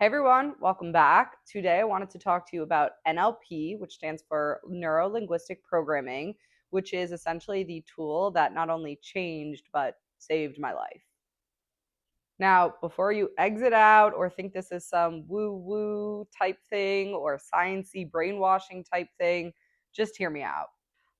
Hey everyone, welcome back. Today I wanted to talk to you about NLP, which stands for Neuro-Linguistic Programming, which is essentially the tool that not only changed but saved my life. Now, before you exit out or think this is some woo-woo type thing or sciencey brainwashing type thing, just hear me out.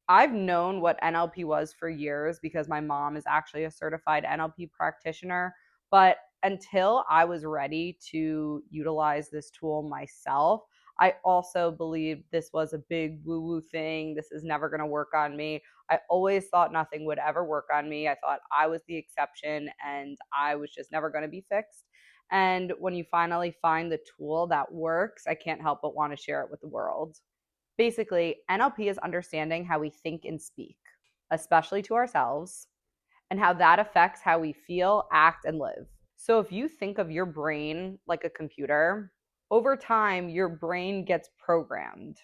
I've known what NLP was for years because my mom is actually a certified NLP practitioner. But until I was ready to utilize this tool myself, I also believed this was a big woo woo thing. This is never going to work on me. I always thought nothing would ever work on me. I thought I was the exception and I was just never going to be fixed. And when you finally find the tool that works, I can't help but want to share it with the world. Basically, NLP is understanding how we think and speak, especially to ourselves, and how that affects how we feel, act, and live. So if you think of your brain like a computer, over time, your brain gets programmed.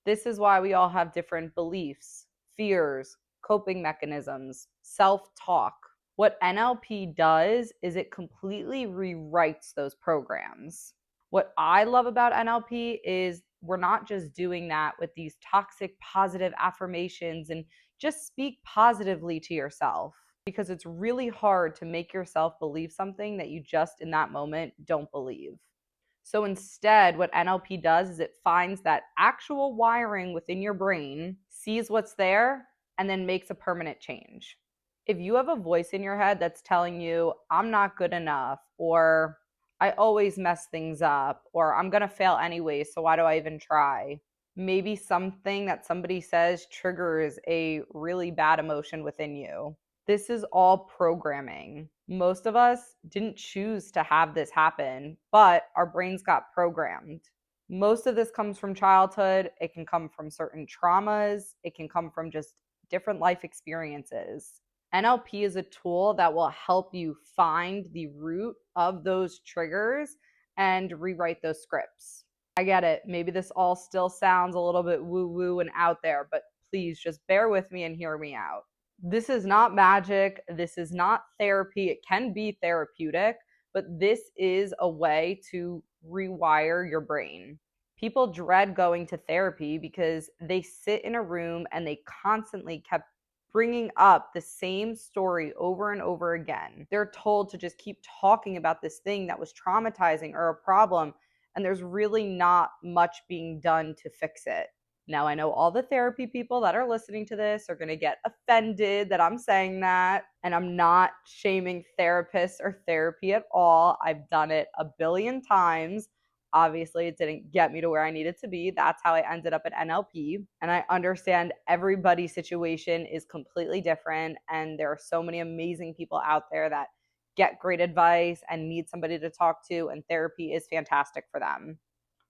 This is why we all have different beliefs, fears, coping mechanisms, self-talk. What NLP does is it completely rewrites those programs. What I love about NLP is we're not just doing that with these toxic positive affirmations and just speak positively to yourself, because it's really hard to make yourself believe something that you just in that moment don't believe. So instead, what NLP does is it finds that actual wiring within your brain, sees what's there, and then makes a permanent change. If you have a voice in your head that's telling you, I'm not good enough, or I always mess things up, or I'm going to fail anyway, so why do I even try? Maybe something that somebody says triggers a really bad emotion within you. This is all programming. Most of us didn't choose to have this happen, but our brains got programmed. Most of this comes from childhood. It can come from certain traumas. It can come from just different life experiences. NLP is a tool that will help you find the root of those triggers and rewrite those scripts. I get it. Maybe this all still sounds a little bit woo-woo and out there, but please just bear with me and hear me out. This is not magic. This is not therapy. It can be therapeutic, but this is a way to rewire your brain. People dread going to therapy because they sit in a room and they constantly kept bringing up the same story over and over again. They're told to just keep talking about this thing that was traumatizing or a problem, and there's really not much being done to fix it. Now, I know all the therapy people that are listening to this are going to get offended that I'm saying that, and I'm not shaming therapists or therapy at all. I've done it a billion times. Obviously, it didn't get me to where I needed to be. That's how I ended up at NLP. And I understand everybody's situation is completely different, and there are so many amazing people out there that get great advice and need somebody to talk to, and therapy is fantastic for them.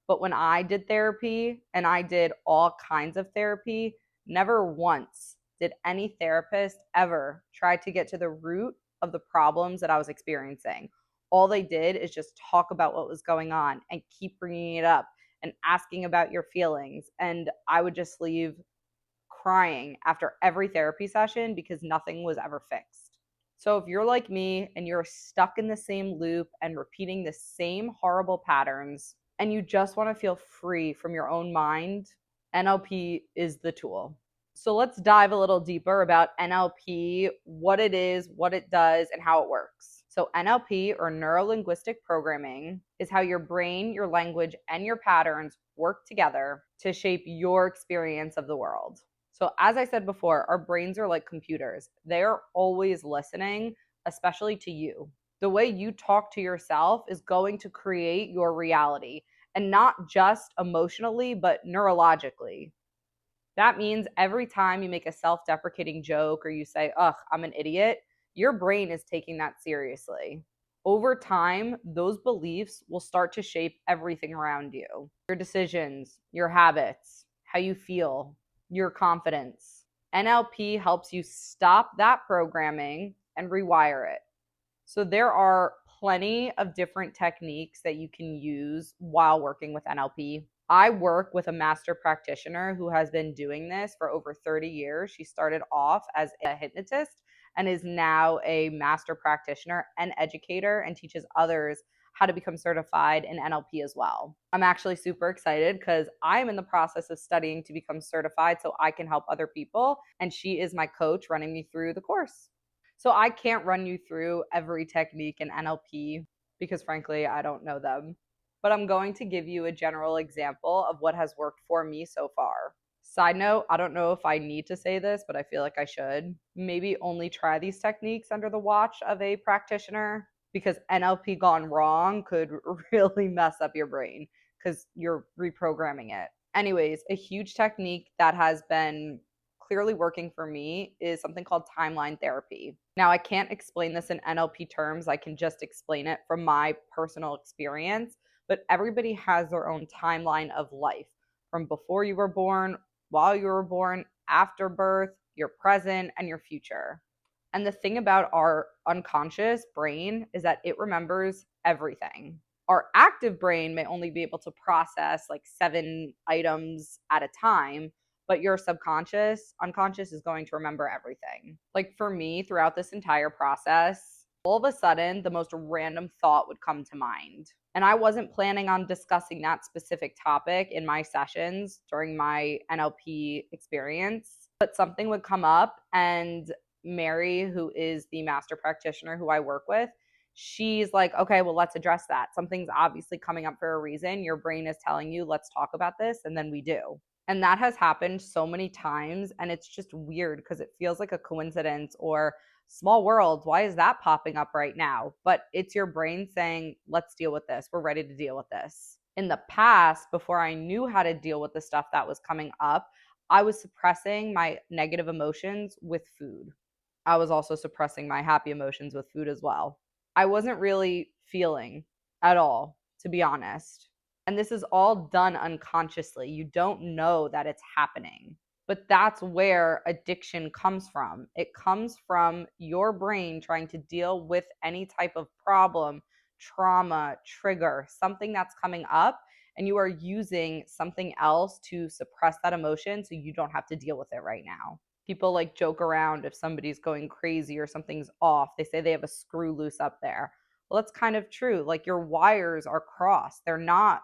But when I did therapy, and I did all kinds of therapy, never once did any therapist ever try to get to the root of the problems that I was experiencing. All they did is just talk about what was going on and keep bringing it up and asking about your feelings. And I would just leave crying after every therapy session because nothing was ever fixed. So if you're like me and you're stuck in the same loop and repeating the same horrible patterns, and you just want to feel free from your own mind, NLP is the tool. So let's dive a little deeper about NLP, what it is, what it does, and how it works. So NLP, or Neuro-Linguistic Programming, is how your brain, your language, and your patterns work together to shape your experience of the world. So as I said before, our brains are like computers. They're always listening, especially to you. The way you talk to yourself is going to create your reality, and not just emotionally, but neurologically. That means every time you make a self-deprecating joke or you say, ugh, I'm an idiot, your brain is taking that seriously. Over time, those beliefs will start to shape everything around you. Your decisions, your habits, how you feel, your confidence. NLP helps you stop that programming and rewire it. So there are plenty of different techniques that you can use while working with NLP. I work with a master practitioner who has been doing this for over 30 years. She started off as a hypnotist and is now a master practitioner and educator and teaches others how to become certified in NLP as well. I'm actually super excited because I'm in the process of studying to become certified so I can help other people. And she is my coach running me through the course. So I can't run you through every technique in NLP because frankly, I don't know them. But I'm going to give you a general example of what has worked for me so far. Side note, I don't know if I need to say this, but I feel like I should. Maybe only try these techniques under the watch of a practitioner because NLP gone wrong could really mess up your brain because you're reprogramming it. Anyways, a huge technique that has been clearly working for me is something called timeline therapy. Now, I can't explain this in NLP terms, I can just explain it from my personal experience, but everybody has their own timeline of life from before you were born, while you were born, after birth, your present, and your future. And the thing about our unconscious brain is that it remembers everything. Our active brain may only be able to process like 7 items at a time, but your unconscious is going to remember everything. Like for me, throughout this entire process, all of a sudden, the most random thought would come to mind. And I wasn't planning on discussing that specific topic in my sessions during my NLP experience, but something would come up, and Mary, who is the master practitioner who I work with, she's like, okay, well, let's address that. Something's obviously coming up for a reason. Your brain is telling you, let's talk about this. And then we do. And that has happened so many times. And it's just weird because it feels like a coincidence or small world. Why is that popping up right now? But it's your brain saying, let's deal with this. We're ready to deal with this. In the past, before I knew how to deal with the stuff that was coming up, I was suppressing my negative emotions with food. I was also suppressing my happy emotions with food as well. I wasn't really feeling at all, to be honest. And this is all done unconsciously. You don't know that it's happening. But that's where addiction comes from. It comes from your brain trying to deal with any type of problem, trauma, trigger, something that's coming up, and you are using something else to suppress that emotion so you don't have to deal with it right now. People like joke around if somebody's going crazy or something's off. They say they have a screw loose up there. Well, that's kind of true. Like your wires are crossed. They're not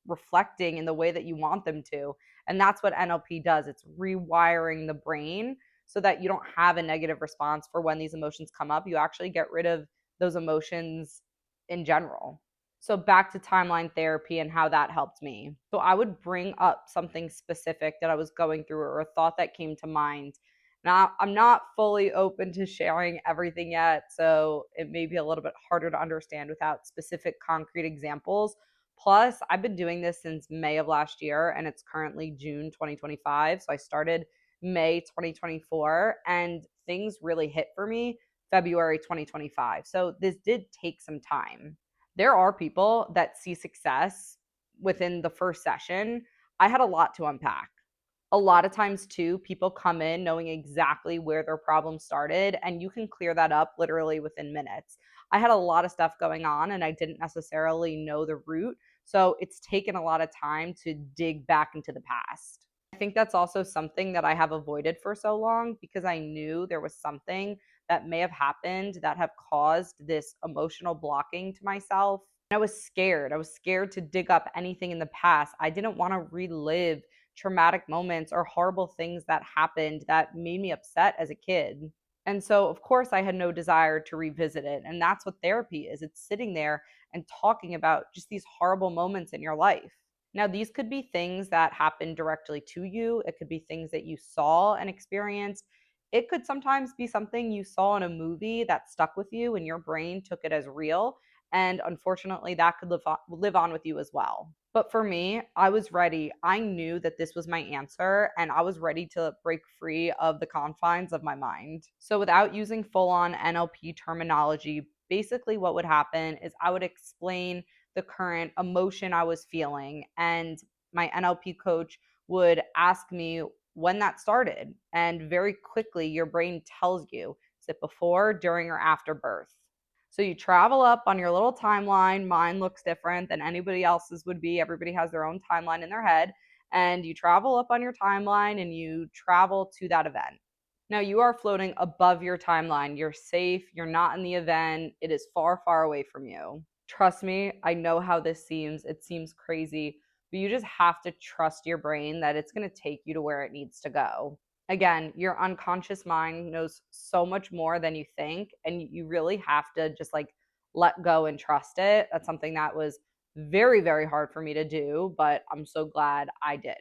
reflecting in the way that you want them to. And that's what NLP does. It's rewiring the brain so that you don't have a negative response for when these emotions come up. You actually get rid of those emotions in general. So back to timeline therapy and how that helped me. So I would bring up something specific that I was going through or a thought that came to mind. Now, I'm not fully open to sharing everything yet, so it may be a little bit harder to understand without specific concrete examples. Plus, I've been doing this since May of last year, and it's currently June 2025. So I started May 2024, and things really hit for me February 2025. So this did take some time. There are people that see success within the first session. I had a lot to unpack. A lot of times, too, people come in knowing exactly where their problem started, and you can clear that up literally within minutes. I had a lot of stuff going on, and I didn't necessarily know the root. So it's taken a lot of time to dig back into the past. I think that's also something that I have avoided for so long because I knew there was something that may have happened that have caused this emotional blocking to myself. And I was scared. I was scared to dig up anything in the past. I didn't want to relive traumatic moments or horrible things that happened that made me upset as a kid. And so, of course, I had no desire to revisit it. And that's what therapy is. It's sitting there and talking about just these horrible moments in your life. Now, these could be things that happened directly to you. It could be things that you saw and experienced. It could sometimes be something you saw in a movie that stuck with you and your brain took it as real. And unfortunately, that could live on with you as well. But for me, I was ready. I knew that this was my answer, and I was ready to break free of the confines of my mind. So, without using full on NLP terminology, basically what would happen is I would explain the current emotion I was feeling, and my NLP coach would ask me when that started. And very quickly, your brain tells you, is it before, during, or after birth? So you travel up on your little timeline. Mine looks different than anybody else's would be. Everybody has their own timeline in their head. And you travel up on your timeline and you travel to that event. Now you are floating above your timeline. You're safe. You're not in the event. It is far, far away from you. Trust me, I know how this seems. It seems crazy, but you just have to trust your brain that it's going to take you to where it needs to go. Again, your unconscious mind knows so much more than you think, and you really have to just like let go and trust it. That's something that was very, very hard for me to do, but I'm so glad I did.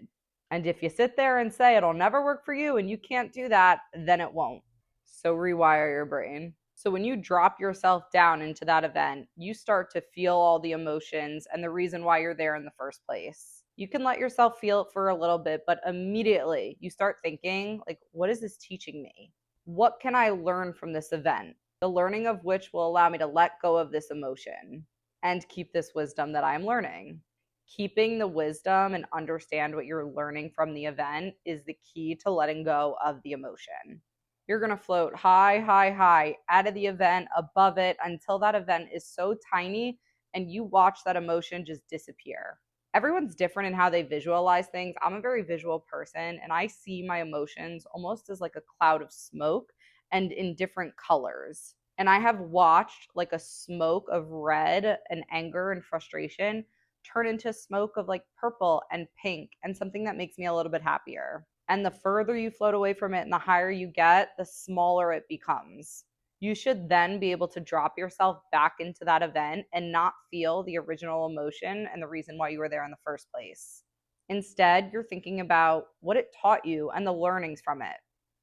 And if you sit there and say it'll never work for you and you can't do that, then it won't. So rewire your brain. So when you drop yourself down into that event, you start to feel all the emotions and the reason why you're there in the first place. You can let yourself feel it for a little bit, but immediately you start thinking, like, what is this teaching me? What can I learn from this event? The learning of which will allow me to let go of this emotion and keep this wisdom that I'm learning. Keeping the wisdom and understand what you're learning from the event is the key to letting go of the emotion. You're going to float high, high, high out of the event, above it, until that event is so tiny and you watch that emotion just disappear. Everyone's different in how they visualize things. I'm a very visual person and I see my emotions almost as like a cloud of smoke and in different colors. And I have watched like a smoke of red and anger and frustration turn into smoke of like purple and pink and something that makes me a little bit happier. And the further you float away from it and the higher you get, the smaller it becomes. You should then be able to drop yourself back into that event and not feel the original emotion and the reason why you were there in the first place. Instead, you're thinking about what it taught you and the learnings from it.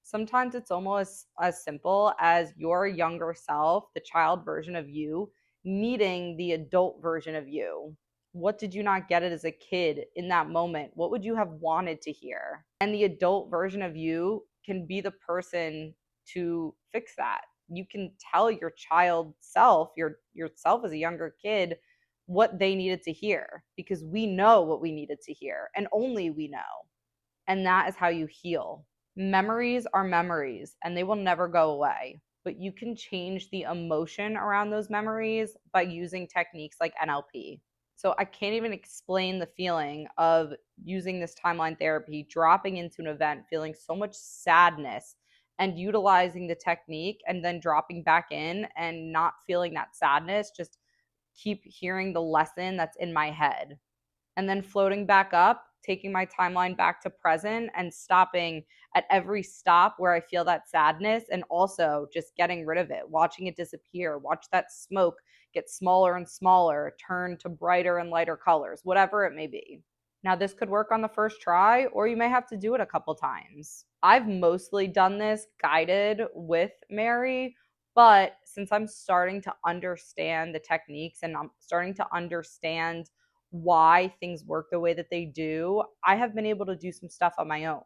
Sometimes it's almost as simple as your younger self, the child version of you, needing the adult version of you. What did you not get it as a kid in that moment? What would you have wanted to hear? And the adult version of you can be the person to fix that. You can tell your child self, yourself as a younger kid, what they needed to hear because we know what we needed to hear and only we know. And that is how you heal. Memories are memories and they will never go away, but you can change the emotion around those memories by using techniques like NLP. So I can't even explain the feeling of using this timeline therapy, dropping into an event, feeling so much sadness and utilizing the technique and then dropping back in and not feeling that sadness, just keep hearing the lesson that's in my head and then floating back up, taking my timeline back to present and stopping at every stop where I feel that sadness and also just getting rid of it, watching it disappear, watch that smoke get smaller and smaller, turn to brighter and lighter colors, whatever it may be. Now, this could work on the first try, or you may have to do it a couple times. I've mostly done this guided with Mary, but since I'm starting to understand the techniques and I'm starting to understand why things work the way that they do, I have been able to do some stuff on my own.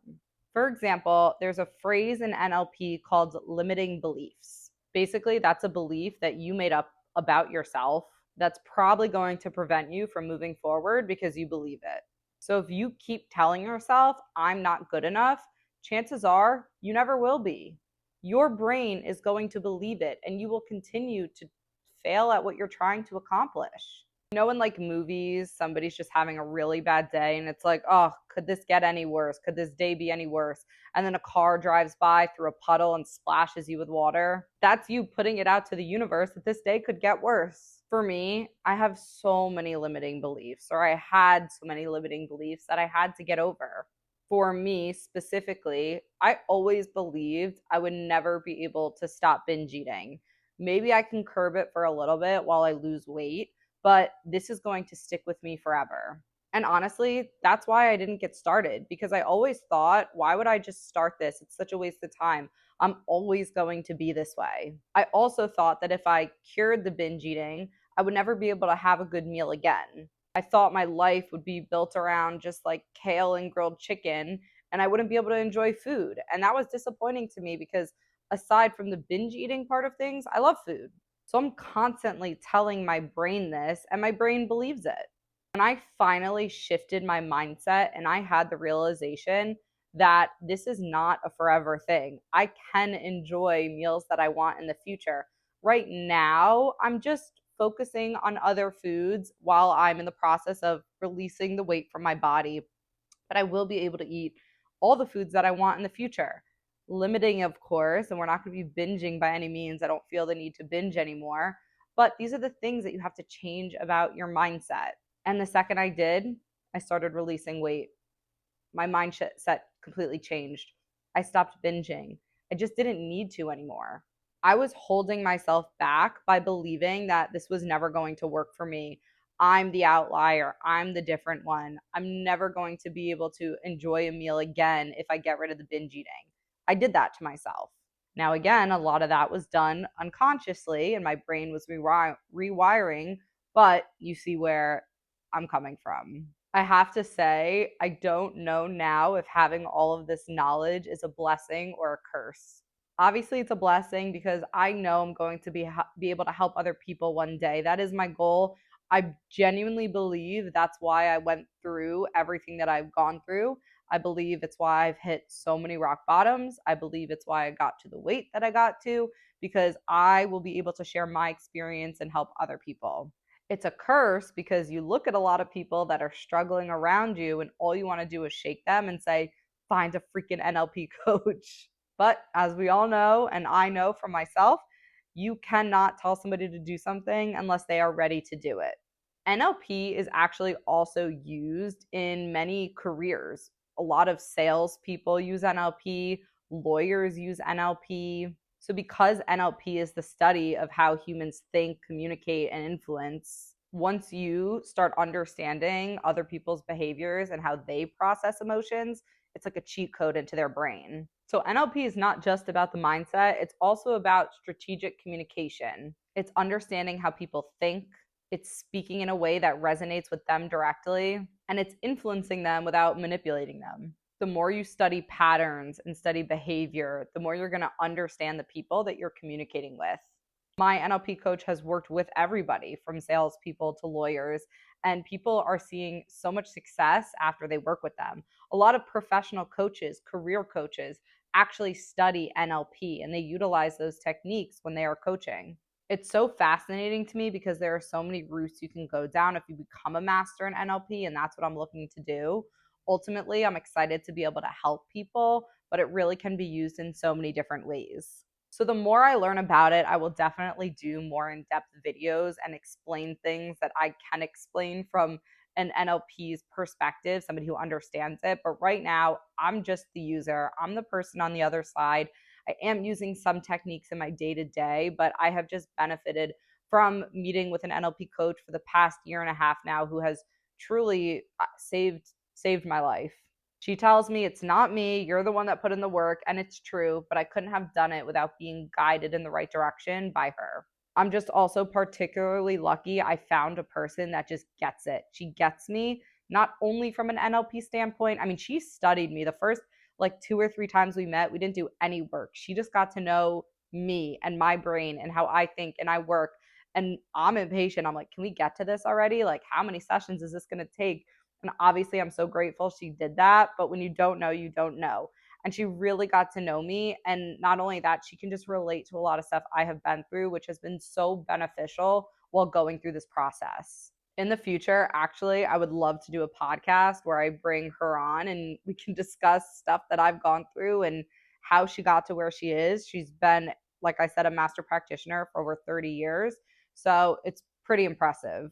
For example, there's a phrase in NLP called limiting beliefs. Basically, that's a belief that you made up about yourself that's probably going to prevent you from moving forward because you believe it. So if you keep telling yourself, I'm not good enough, chances are you never will be. Your brain is going to believe it and you will continue to fail at what you're trying to accomplish. You know, in like movies, somebody's just having a really bad day and it's like, oh, could this get any worse? Could this day be any worse? And then a car drives by through a puddle and splashes you with water. That's you putting it out to the universe that this day could get worse. For me, I have so many limiting beliefs, or I had so many limiting beliefs that I had to get over. For me specifically, I always believed I would never be able to stop binge eating. Maybe I can curb it for a little bit while I lose weight, but this is going to stick with me forever. And honestly, that's why I didn't get started because I always thought, why would I just start this? It's such a waste of time. I'm always going to be this way. I also thought that if I cured the binge eating, I would never be able to have a good meal again. I thought my life would be built around just like kale and grilled chicken and I wouldn't be able to enjoy food. And that was disappointing to me because aside from the binge eating part of things, I love food. So I'm constantly telling my brain this, and my brain believes it. When I finally shifted my mindset and I had the realization that this is not a forever thing, I can enjoy meals that I want in the future. Right now, I'm just focusing on other foods while I'm in the process of releasing the weight from my body, but I will be able to eat all the foods that I want in the future. Limiting, of course, and we're not going to be binging by any means. I don't feel the need to binge anymore. But these are the things that you have to change about your mindset. And the second I did, I started releasing weight. My mindset completely changed. I stopped binging. I just didn't need to anymore. I was holding myself back by believing that this was never going to work for me. I'm the outlier. I'm the different one. I'm never going to be able to enjoy a meal again if I get rid of the binge eating. I did that to myself. Now, again, a lot of that was done unconsciously and my brain was rewiring, but you see where I'm coming from. I have to say, I don't know now if having all of this knowledge is a blessing or a curse. Obviously, it's a blessing because I know I'm going to be able to help other people one day. That is my goal. I genuinely believe that's why I went through everything that I've gone through. I believe it's why I've hit so many rock bottoms. I believe it's why I got to the weight that I got to, because I will be able to share my experience and help other people. It's a curse because you look at a lot of people that are struggling around you and all you want to do is shake them and say, find a freaking NLP coach. But as we all know, and I know from myself, you cannot tell somebody to do something unless they are ready to do it. NLP is actually also used in many careers. A lot of salespeople use NLP, lawyers use NLP. So, because NLP is the study of how humans think, communicate, and influence, once you start understanding other people's behaviors and how they process emotions, it's like a cheat code into their brain. So, NLP is not just about the mindset, it's also about strategic communication. It's understanding how people think, it's speaking in a way that resonates with them directly, and it's influencing them without manipulating them. The more you study patterns and study behavior, the more you're going to understand the people that you're communicating with. My NLP coach has worked with everybody from salespeople to lawyers, and people are seeing so much success after they work with them. A lot of professional coaches, career coaches, actually study NLP and they utilize those techniques when they are coaching. It's so fascinating to me because there are so many routes you can go down if you become a master in NLP, and that's what I'm looking to do. Ultimately, I'm excited to be able to help people, but it really can be used in so many different ways. So the more I learn about it, I will definitely do more in-depth videos and explain things that I can explain from an NLP's perspective, somebody who understands it. But right now, I'm just the user. I'm the person on the other side. I am using some techniques in my day-to-day, but I have just benefited from meeting with an NLP coach for the past year and a half now who has truly saved my life. She tells me it's not me, you're the one that put in the work, and it's true, but I couldn't have done it without being guided in the right direction by her. I'm just also particularly lucky I found a person that just gets it. She gets me, not only from an NLP standpoint. I mean, she studied me the first like 2 or 3 times we met. We didn't do any work. She just got to know me and my brain and how I think and I work. And I'm impatient. I'm like, can we get to this already? Like, how many sessions is this going to take? And obviously, I'm so grateful she did that. But when you don't know, you don't know. And she really got to know me. And not only that, she can just relate to a lot of stuff I have been through, which has been so beneficial while going through this process. In the future, actually, I would love to do a podcast where I bring her on and we can discuss stuff that I've gone through and how she got to where she is. She's been, like I said, a master practitioner for over 30 years. So it's pretty impressive.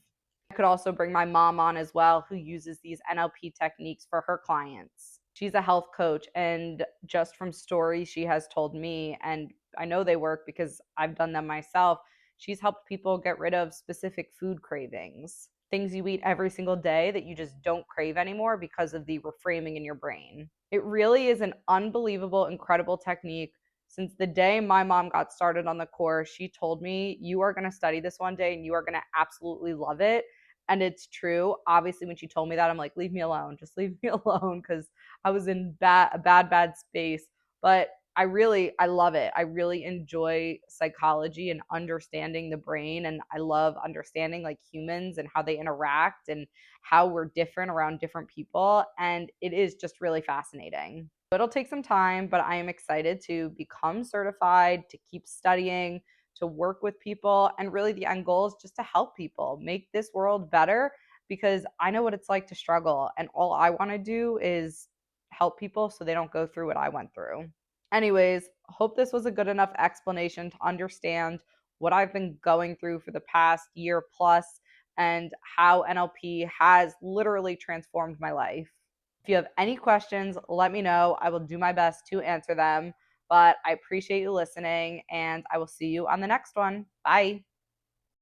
I could also bring my mom on as well, who uses these NLP techniques for her clients. She's a health coach, and just from stories she has told me, and I know they work because I've done them myself, she's helped people get rid of specific food cravings, things you eat every single day that you just don't crave anymore because of the reframing in your brain. It really is an unbelievable, incredible technique. Since the day my mom got started on the course, she told me, you are going to study this one day and you are going to absolutely love it. And it's true. Obviously, when she told me that, I'm like, leave me alone. Just leave me alone, because I was in a bad space. But I love it. I really enjoy psychology and understanding the brain. And I love understanding like humans and how they interact and how we're different around different people. And it is just really fascinating. It'll take some time, but I am excited to become certified, to keep studying, to work with people. And really, the end goal is just to help people make this world better, because I know what it's like to struggle. And all I want to do is help people so they don't go through what I went through. Anyways, hope this was a good enough explanation to understand what I've been going through for the past year plus and how NLP has literally transformed my life. If you have any questions, let me know. I will do my best to answer them. But I appreciate you listening, and I will see you on the next one. Bye.